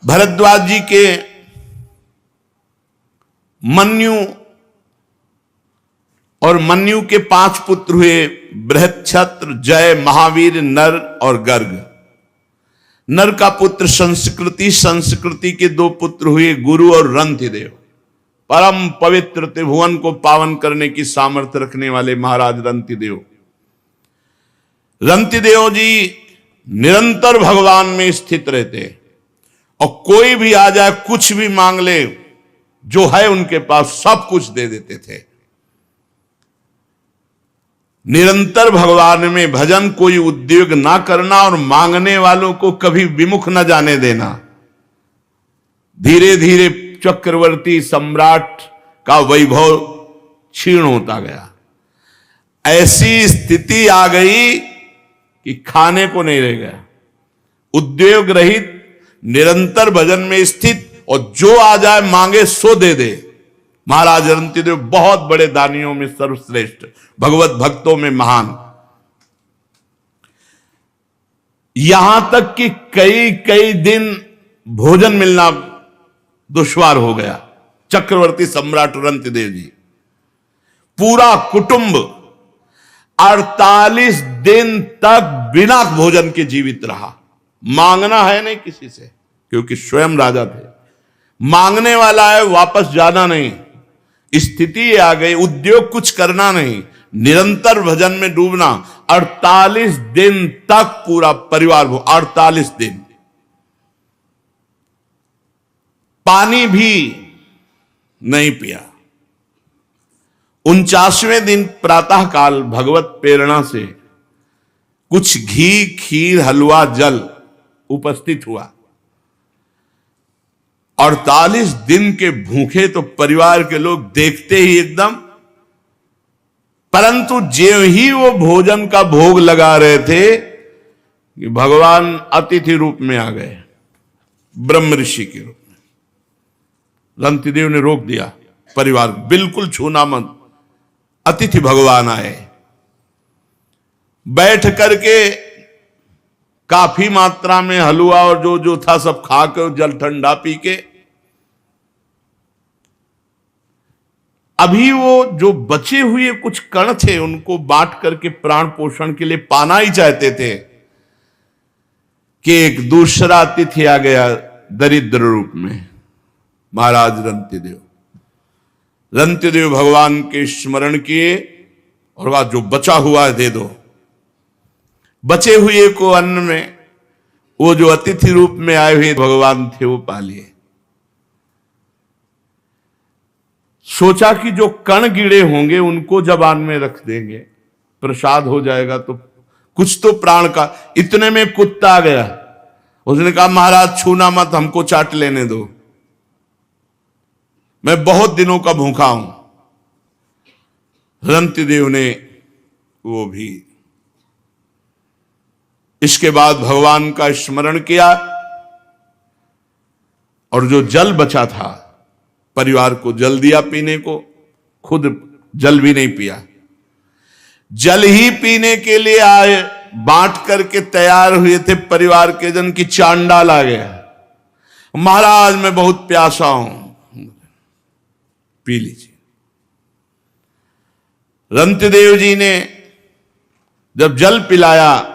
भरद्वाज जी के मन्यु और मन्यु के 5 पुत्र हुए, बृहच्छत्र, जय, महावीर, नर और गर्ग। नर का पुत्र संस्कृति, संस्कृति के 2 पुत्र हुए, गुरु और रंतिदेव। परम पवित्र त्रिभुवन को पावन करने की सामर्थ्य रखने वाले महाराज रंतिदेव। रंतिदेव जी निरंतर भगवान में स्थित रहते और कोई भी आ जाए, कुछ भी मांग ले, जो है उनके पास सब कुछ दे देते थे। निरंतर भगवान में भजन, कोई उद्योग ना करना और मांगने वालों को कभी विमुख न जाने देना। धीरे धीरे चक्रवर्ती सम्राट का वैभव क्षीण होता गया। ऐसी स्थिति आ गई कि खाने को नहीं रह गया। उद्योग रहित, निरंतर भजन में स्थित, और जो आ जाए मांगे सो दे दे। महाराज रंतिदेव बहुत बड़े दानियों में सर्वश्रेष्ठ, भगवत भक्तों में महान। यहां तक कि कई कई दिन भोजन मिलना दुश्वार हो गया। चक्रवर्ती सम्राट रंतिदेव जी, पूरा कुटुंब 48 दिन तक बिना भोजन के जीवित रहा। मांगना है नहीं किसी से, क्योंकि स्वयं राजा थे। मांगने वाला है, वापस जाना नहीं। स्थिति आ गई, उद्योग कुछ करना नहीं, निरंतर भजन में डूबना। 48 दिन तक पूरा परिवार, 48 दिन पानी भी नहीं पिया। 49वें दिन प्रातः काल भगवत प्रेरणा से कुछ घी, खीर, हलवा, जल उपस्थित हुआ। 48 दिन के भूखे तो परिवार के लोग देखते ही एकदम, परंतु ज्यों ही वो भोजन का भोग लगा रहे थे कि भगवान अतिथि रूप में आ गए, ब्रह्म ऋषि के रूप में। रंतिदेव ने रोक दिया, परिवार बिल्कुल छूना मत, अतिथि भगवान आए। बैठ करके काफी मात्रा में हलवा और जो जो था सब खाकर, जल ठंडा पी के, अभी वो जो बचे हुए कुछ कण थे उनको बांट करके प्राण पोषण के लिए पाना ही चाहते थे कि एक दूसरा अतिथि आ गया दरिद्र रूप में, महाराज रंतिदेव। रंतिदेव भगवान के स्मरण किए और वह जो बचा हुआ है दे दो। बचे हुए को अन्न में वो जो अतिथि रूप में आए हुए भगवान थे वो पा लिए। सोचा कि जो कण गिरे होंगे उनको जबान में रख देंगे, प्रसाद हो जाएगा तो कुछ तो प्राण का। इतने में कुत्ता आ गया, उसने कहा महाराज छूना मत, हमको चाट लेने दो, मैं बहुत दिनों का भूखा हूं। रंतिदेव ने वो भी। इसके बाद भगवान का स्मरण किया और जो जल बचा था परिवार को जल दिया पीने को, खुद जल भी नहीं पिया। जल ही पीने के लिए आए, बांट करके तैयार हुए थे परिवार के जन की चांडाल आ गया, महाराज मैं बहुत प्यासा हूं, पी लीजिए। रंतिदेव जी ने जब जल पिलाया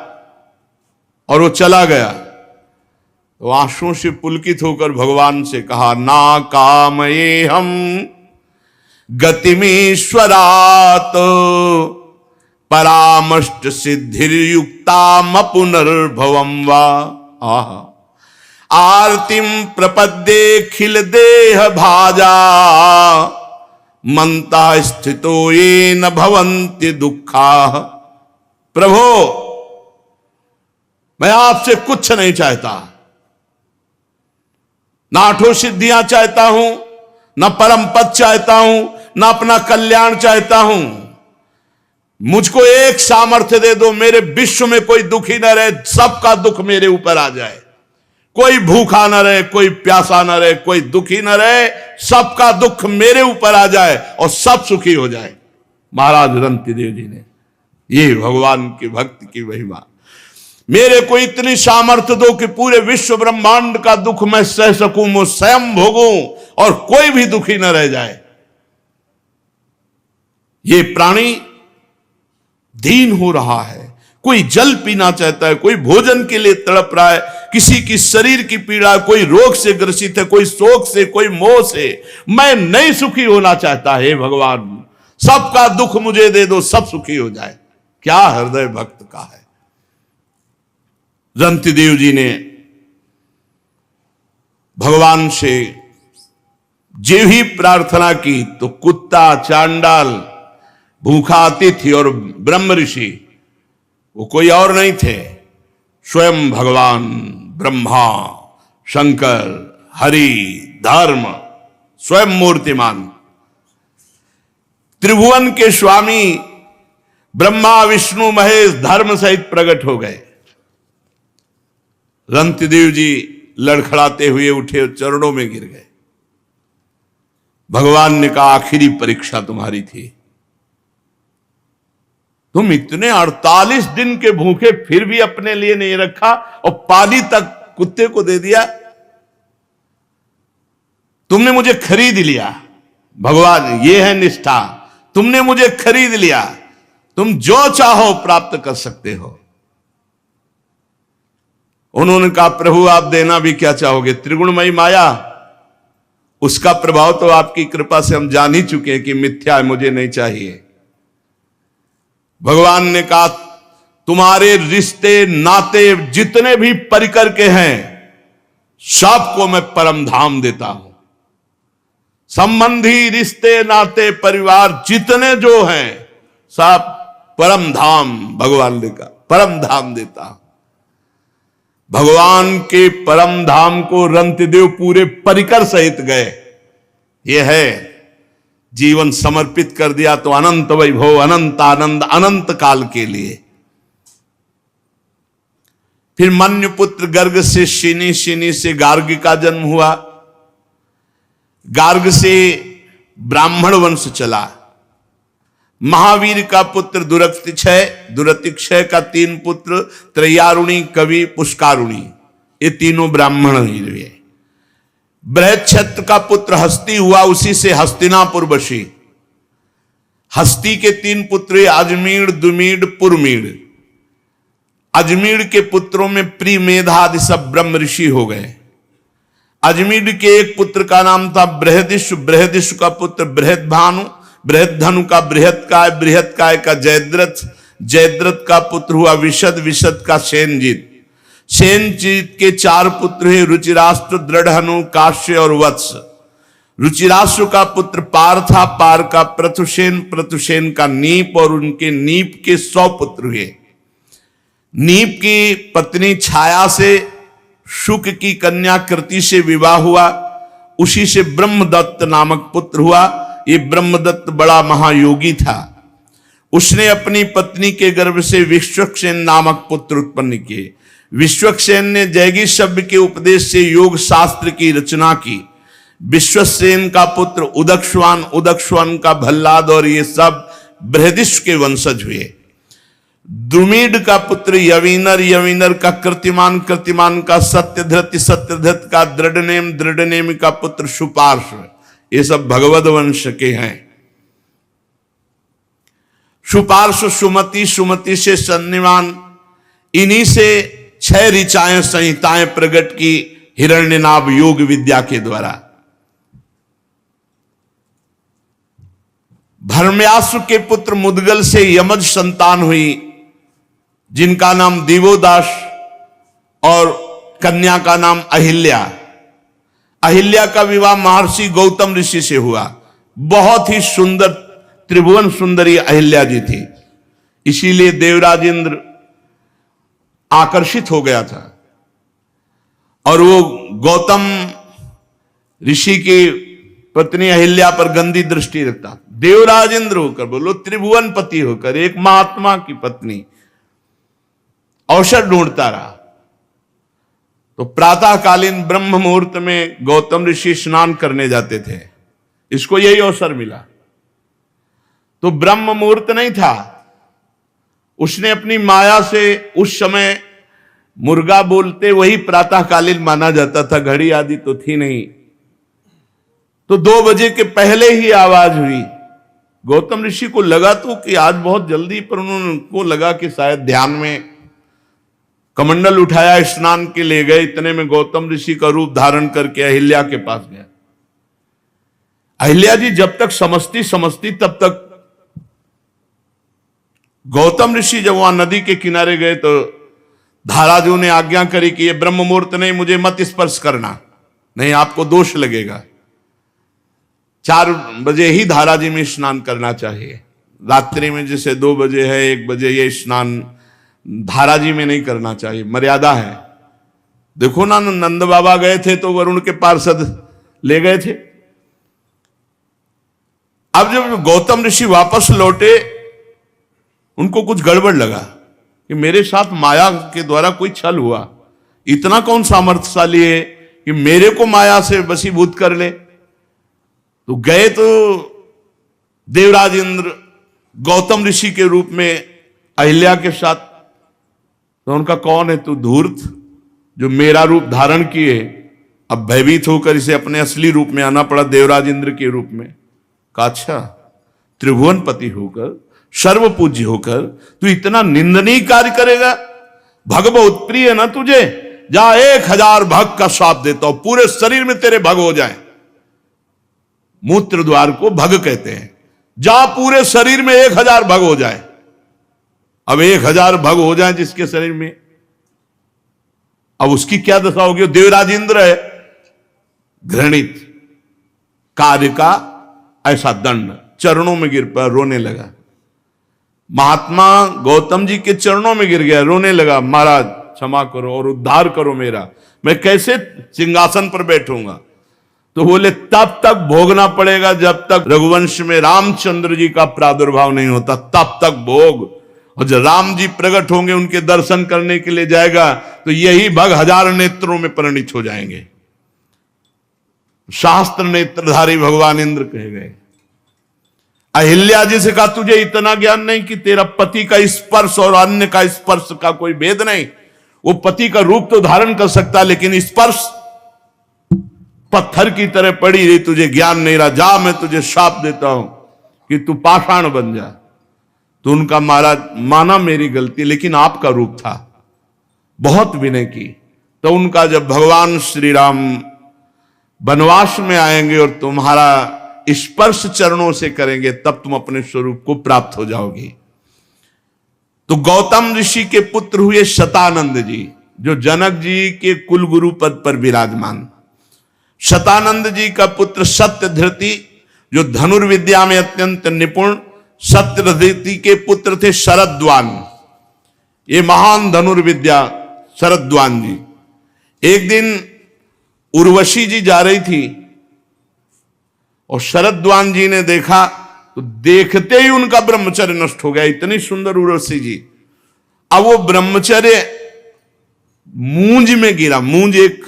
और वो चला गया तो आंसुओं से पुलकित होकर भगवान से कहा, ना कामये हम गतिमीश्वरात परामष्ट सिद्धिर्युक्ताम पुनर्भवम वा। आरतिम प्रपद्ये खिल देह भाजा मंता स्थितो ये न भवन्ति दुखा। प्रभो मैं आपसे कुछ नहीं चाहता, ना 8 सिद्धियां चाहता हूं, ना परम पद चाहता हूं, ना अपना कल्याण चाहता हूं। मुझको एक सामर्थ्य दे दो, मेरे विश्व में कोई दुखी न रहे, सबका दुख मेरे ऊपर आ जाए। कोई भूखा न रहे, कोई प्यासा न रहे, कोई दुखी न रहे, सबका दुख मेरे ऊपर आ जाए और सब सुखी हो जाए। महाराज रंतिदेव जी ने, ये भगवान की भक्ति की महिमा। मेरे को इतनी सामर्थ्य दो कि पूरे विश्व ब्रह्मांड का दुख मैं सह सकूं, मैं स्वयं भोगूं और कोई भी दुखी न रह जाए। ये प्राणी दीन हो रहा है, कोई जल पीना चाहता है, कोई भोजन के लिए तड़प रहा है, किसी की शरीर की पीड़ा, कोई रोग से ग्रसित है, कोई शोक से, कोई मोह से। मैं नहीं सुखी होना चाहता है भगवान, सबका दुख मुझे दे दो, सब सुखी हो जाए। क्या हृदय भक्त का है। रंतिदेव जी ने भगवान से जे ही प्रार्थना की तो कुत्ता, चांडाल, भूखा अतिथि और ब्रह्म ऋषि, वो कोई और नहीं थे, स्वयं भगवान ब्रह्मा, शंकर, हरि, धर्म, स्वयं मूर्तिमान, त्रिभुवन के स्वामी ब्रह्मा, विष्णु, महेश धर्म सहित प्रकट हो गए। रंतिदेव जी लड़खड़ाते हुए उठे, चरणों में गिर गए। भगवान ने कहा, आखिरी परीक्षा तुम्हारी थी, तुम इतने 48 दिन के भूखे फिर भी अपने लिए नहीं रखा और पानी तक कुत्ते को दे दिया। तुमने मुझे खरीद लिया भगवान, ये है निष्ठा, तुमने मुझे खरीद लिया, तुम जो चाहो प्राप्त कर सकते हो। उन्होंने कहा, प्रभु आप देना भी क्या चाहोगे, त्रिगुणमयी माया, उसका प्रभाव तो आपकी कृपा से हम जान ही चुके हैं कि मिथ्या है, मुझे नहीं चाहिए। भगवान ने कहा, तुम्हारे रिश्ते नाते जितने भी परिकर के हैं सबको मैं परम धाम देता हूं। संबंधी, रिश्ते, नाते, परिवार जितने जो हैं सब परम धाम, भगवान ने कहा परम धाम देता हूं। भगवान के परम धाम को रंतिदेव पूरे परिकर सहित गए। यह है, जीवन समर्पित कर दिया तो अनंत वैभव, अनंत आनंद, अनंत काल के लिए। फिर मन्युपुत्र गर्ग से शिनी, शिनी से गार्ग का जन्म हुआ, गार्ग से ब्राह्मण वंश चला। महावीर का पुत्र दुरतिक्षय, दुरतिक्षय का 3 पुत्र त्रयारुणी, कवि, पुष्कारुणी, ये तीनों ब्राह्मण ही हुए। बृहच्छत्र का पुत्र हस्ती हुआ, उसी से हस्तिनापुर बसी। हस्ती के 3 पुत्र अजमीर, दुमीड, पुरमीड। अजमीर के पुत्रों में प्रीमेधा आदि सब ब्रह्म ऋषि हो गए। अजमीर के एक पुत्र का नाम था बृहदिश, बृहदिश का पुत्र बृहदभानु, बृहदधनु का बृहत्काय, बृहत्काय का जयद्रथ, जयद्रथ का पुत्र हुआ विशद, विशद का सेनजीत। सेनजीत के 4 पुत्र हैं रुचिराष्ट्र, दृढ़हनु, काश्य और वत्स। रुचिराष्ट्र का पुत्र पार था, पार का प्रथुसेन, प्रथुसेन का नीप और उनके नीप के 100 पुत्र हुए। नीप की पत्नी छाया से शुक की कन्या कृति से विवाह हुआ, उसी से ब्रह्मदत्त नामक पुत्र हुआ। ये ब्रह्मदत्त बड़ा महायोगी था। उसने अपनी पत्नी के गर्भ से विश्वक्सेन नामक पुत्र उत्पन्न किए। विश्वक्सेन ने जैगी शब्द के उपदेश से योग शास्त्र की रचना की। विश्वसेन का पुत्र उदक्षवान, उदक्षवान का भल्लाद, और ये सब बृहदिश के वंशज हुए। द्रुमीड का पुत्र यवीनर, यवीनर का कृतिमान, कृतिमान का सत्यधृत, सत्यधृत का दृढ़नेम, दृढ़नेम का पुत्र सुपार्श। ये सब भगवद वंश के हैं। सुपार्श, सुमति, सुमति से सन्निमान, इन्हीं से 6 ऋचाएं, संहिताएं प्रकट की हिरण्यनाभ योग विद्या के द्वारा। भरम्यासु के पुत्र मुदगल से यमज संतान हुई, जिनका नाम दिवोदास और कन्या का नाम अहिल्या। अहिल्या का विवाह महर्षि गौतम ऋषि से हुआ। बहुत ही सुंदर, त्रिभुवन सुंदरी अहिल्या जी थी, इसीलिए देवराजेंद्र आकर्षित हो गया था और वो गौतम ऋषि की पत्नी अहिल्या पर गंदी दृष्टि रखता। देवराजेंद्र होकर, बोलो त्रिभुवन पति होकर, एक महात्मा की पत्नी अवसर ढूंढता रहा। तो प्रातःकालीन ब्रह्म मुहूर्त में गौतम ऋषि स्नान करने जाते थे, इसको यही अवसर मिला। तो ब्रह्म मुहूर्त नहीं था, उसने अपनी माया से उस समय मुर्गा बोलते वही प्रातःकालीन माना जाता था, घड़ी आदि तो थी नहीं। तो 2 बजे के पहले ही आवाज हुई। गौतम ऋषि को लगा तो कि आज बहुत जल्दी, पर उनको लगा कि शायद ध्यान में, कमंडल उठाया, स्नान के ले गए। इतने में गौतम ऋषि का रूप धारण करके अहिल्या के पास गया। अहिल्या जी जब तक समझती तब तक गौतम ऋषि जब वहां नदी के किनारे गए तो धाराजू ने आज्ञा करी कि ये ब्रह्म मुहूर्त नहीं, मुझे मत स्पर्श करना, नहीं आपको दोष लगेगा। 4 बजे ही धाराजी में स्नान करना चाहिए। रात्रि में जैसे 2 बजे है, 1 बजे, ये स्नान धाराजी में नहीं करना चाहिए, मर्यादा है। देखो ना, नंद बाबा गए थे तो वरुण के पार्षद ले गए थे। अब जब गौतम ऋषि वापस लौटे, उनको कुछ गड़बड़ लगा कि मेरे साथ माया के द्वारा कोई छल हुआ। इतना कौन सामर्थ्यशाली है कि मेरे को माया से वशीभूत कर ले। तो गए तो देवराज इंद्र गौतम ऋषि के रूप में अहिल्या के साथ। तो उनका कौन है तू धूर्त, जो मेरा रूप धारण किए, अब भयभीत होकर इसे अपने असली रूप में आना पड़ा, देवराज इंद्र के रूप में। कहा अच्छा, त्रिभुवनपति होकर, सर्व पूज्य होकर तू इतना निंदनीय कार्य करेगा? भग बहुत प्रिय है ना तुझे, जा 1000 भग का श्राप देता हूं, पूरे शरीर में तेरे भग हो जाए। मूत्र द्वार को भग कहते हैं। जा पूरे शरीर में 1000 भग हो जाए। अब 1000 भग हो जाए जिसके शरीर में, अब उसकी क्या दशा होगी? देवराज इंद्र है, घृणित कार्य का ऐसा दंड, चरणों में गिर पर रोने लगा। महात्मा गौतम जी के चरणों में गिर गया, रोने लगा, महाराज क्षमा करो और उद्धार करो मेरा, मैं कैसे सिंहासन पर बैठूंगा? तो बोले तब तक भोगना पड़ेगा जब तक रघुवंश में रामचंद्र जी का प्रादुर्भाव नहीं होता, तब तक भोग। और जब राम जी प्रकट होंगे, उनके दर्शन करने के लिए जाएगा, तो यही भग 1000 नेत्रों में परिणित हो जाएंगे। शास्त्र नेत्रधारी भगवान इंद्र कहे गए। अहिल्या जी से कहा तुझे इतना ज्ञान नहीं कि तेरा पति का स्पर्श और अन्य का स्पर्श का कोई भेद नहीं? वो पति का रूप तो धारण कर सकता, लेकिन स्पर्श पत्थर की तरह पड़ी रही, तुझे ज्ञान नहीं रहा। जा, मैं तुझे श्राप देता हूं कि तू पाषाण बन जा। तो उनका महाराज माना मेरी गलती, लेकिन आपका रूप था, बहुत विनय की। तो उनका जब भगवान श्री राम वनवास में आएंगे और तुम्हारा स्पर्श चरणों से करेंगे, तब तुम अपने स्वरूप को प्राप्त हो जाओगी। तो गौतम ऋषि के पुत्र हुए शतानंद जी, जो जनक जी के कुल गुरु पद पर विराजमान। शतानंद जी का पुत्र सत्यधृति, जो धनुर्विद्या में अत्यंत निपुण। सत्यधृति के पुत्र थे शरद्वान, ये महान धनुर्विद्या शरद्वान जी। एक दिन उर्वशी जी जा रही थी और शरद्वान जी ने देखा, तो देखते ही उनका ब्रह्मचर्य नष्ट हो गया। इतनी सुंदर उर्वशी जी। अब वो ब्रह्मचर्य मूंज में गिरा। मूंज एक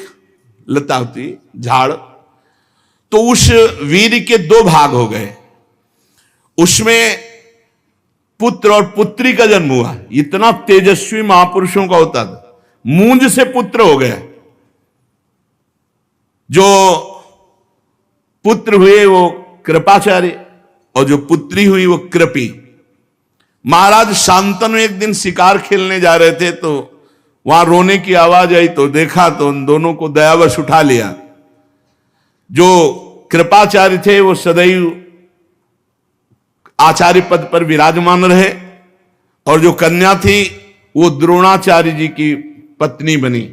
लता होती, झाड़। तो उस वीर के 2 भाग हो गए। उसमें पुत्र और पुत्री का जन्म हुआ। इतना तेजस्वी महापुरुषों का होता था। मूंज से पुत्र हो गया। जो पुत्र हुए वो कृपाचार्य और जो पुत्री हुई वो कृपी। महाराज शांतनु एक दिन शिकार खेलने जा रहे थे, तो वहां रोने की आवाज आई, तो देखा तो उन दोनों को दयावश उठा लिया। जो कृपाचार्य थे वो सदैव आचार्य पद पर विराजमान रहे, और जो कन्या थी वो द्रोणाचार्य जी की पत्नी बनी।